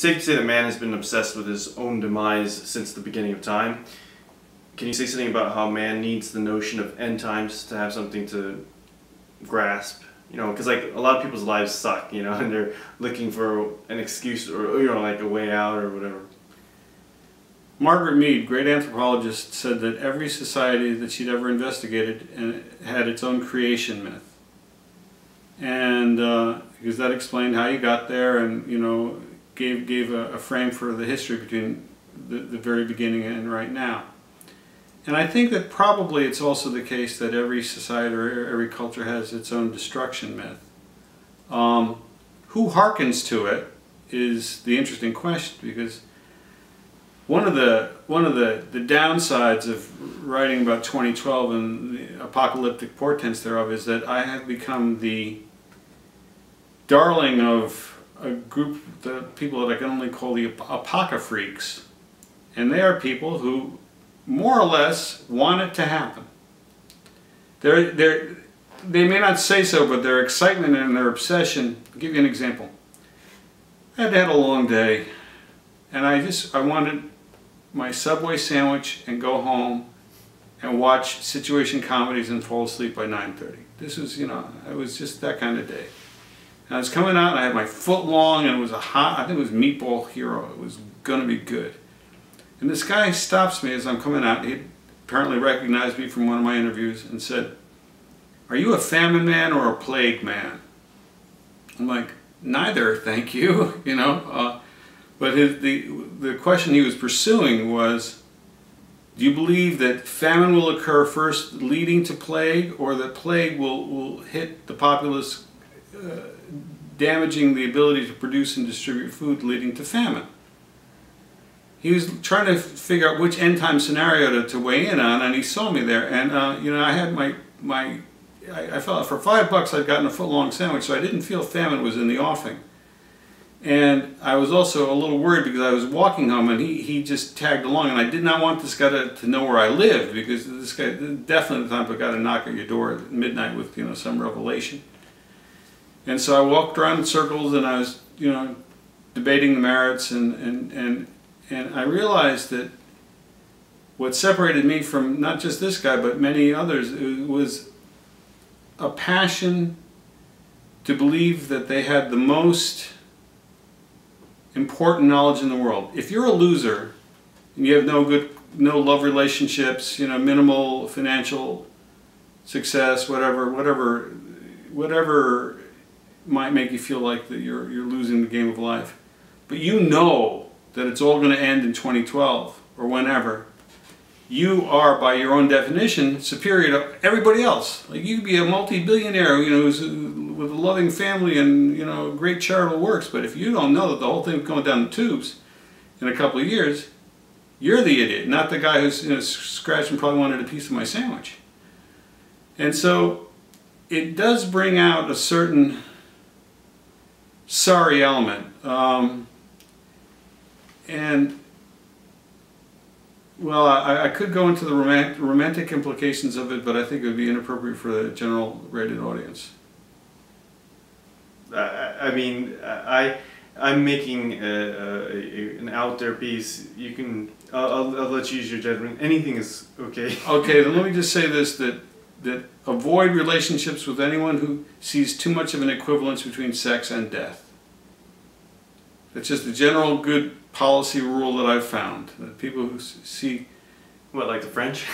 safe to say that man has been obsessed with his own demise since the beginning of time. Can you say something about how man needs the notion of end times to have something to grasp? You know, because like a lot of people's lives suck, you know, and they're looking for an excuse or, you know, like a way out or whatever. Margaret Mead, great anthropologist, said that every society that she'd ever investigated had its own creation myth. And because that explained how you got there and, you know, gave a frame for the history between the very beginning and right now. And I think that probably it's also the case that every society or every culture has its own destruction myth. Who hearkens to it is the interesting question, because one of the downsides of writing about 2012 and the apocalyptic portents thereof is that I have become the darling of a group of people that I can only call the Apocafreaks. And they are people who more or less want it to happen. They may not say so, but their excitement and their obsession. I'll give you an example. I had a long day, and I wanted my Subway sandwich and go home and watch situation comedies and fall asleep by 9:30. This was, you know, it was just that kind of day. And I was coming out, and I had my foot long, and it was a hot, I think it was Meatball Hero. It was going to be good. And this guy stops me as I'm coming out. He apparently recognized me from one of my interviews and said, "Are you a famine man or a plague man?" I'm like, "Neither, thank you." You know. But the question he was pursuing was, do you believe that famine will occur first leading to plague, or that plague will hit the populace, damaging the ability to produce and distribute food, leading to famine? He was trying to figure out which end time scenario to weigh in on, and he saw me there. And you know, I had I felt for $5 I'd gotten a foot-long sandwich, so I didn't feel famine was in the offing. And I was also a little worried because I was walking home, and he just tagged along, and I did not want this guy to know where I lived, because this guy definitely at the time got to knock at your door at midnight with, you know, some revelation. And so I walked around in circles, and I was, you know, debating the merits, and I realized that what separated me from not just this guy but many others was a passion to believe that they had the most important knowledge in the world. If you're a loser and you have no love relationships, you know, minimal financial success, whatever might make you feel like that you're losing the game of life, but you know that it's all going to end in 2012 or whenever, you are, by your own definition, superior to everybody else. Like, you could be a multi-billionaire, you know, with a loving family and, you know, great charitable works, but if you don't know that the whole thing's going down the tubes in a couple of years, you're the idiot, not the guy who's, you know, scratched and probably wanted a piece of my sandwich. And so it does bring out a certain sorry element. And, well, I could go into the romantic implications of it, but I think it would be inappropriate for the general rated audience. I mean, I'm making an out there piece. You can, I'll let you use your judgment. Anything is okay. Okay, then let me just say this, that avoid relationships with anyone who sees too much of an equivalence between sex and death. It's just a general good policy rule that I've found. That people who see... What, like the French?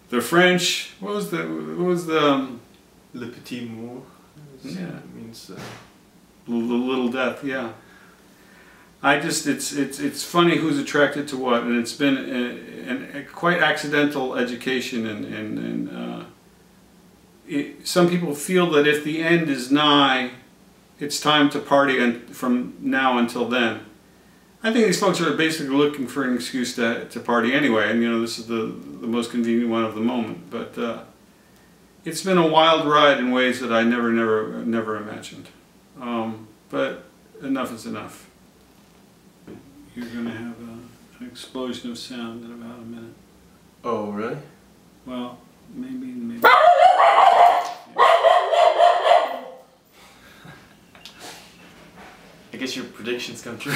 The French, what was the Le petit mot. Yeah. It means... the little death, yeah. I just, it's funny who's attracted to what, and it's been a quite accidental education, and some people feel that if the end is nigh, it's time to party, and from now until then. I think these folks are basically looking for an excuse to party anyway, and you know, this is the most convenient one of the moment. But it's been a wild ride in ways that I never imagined. But enough is enough. You're going to have an explosion of sound in about a minute. Oh, really? Well, maybe. I guess your predictions come true.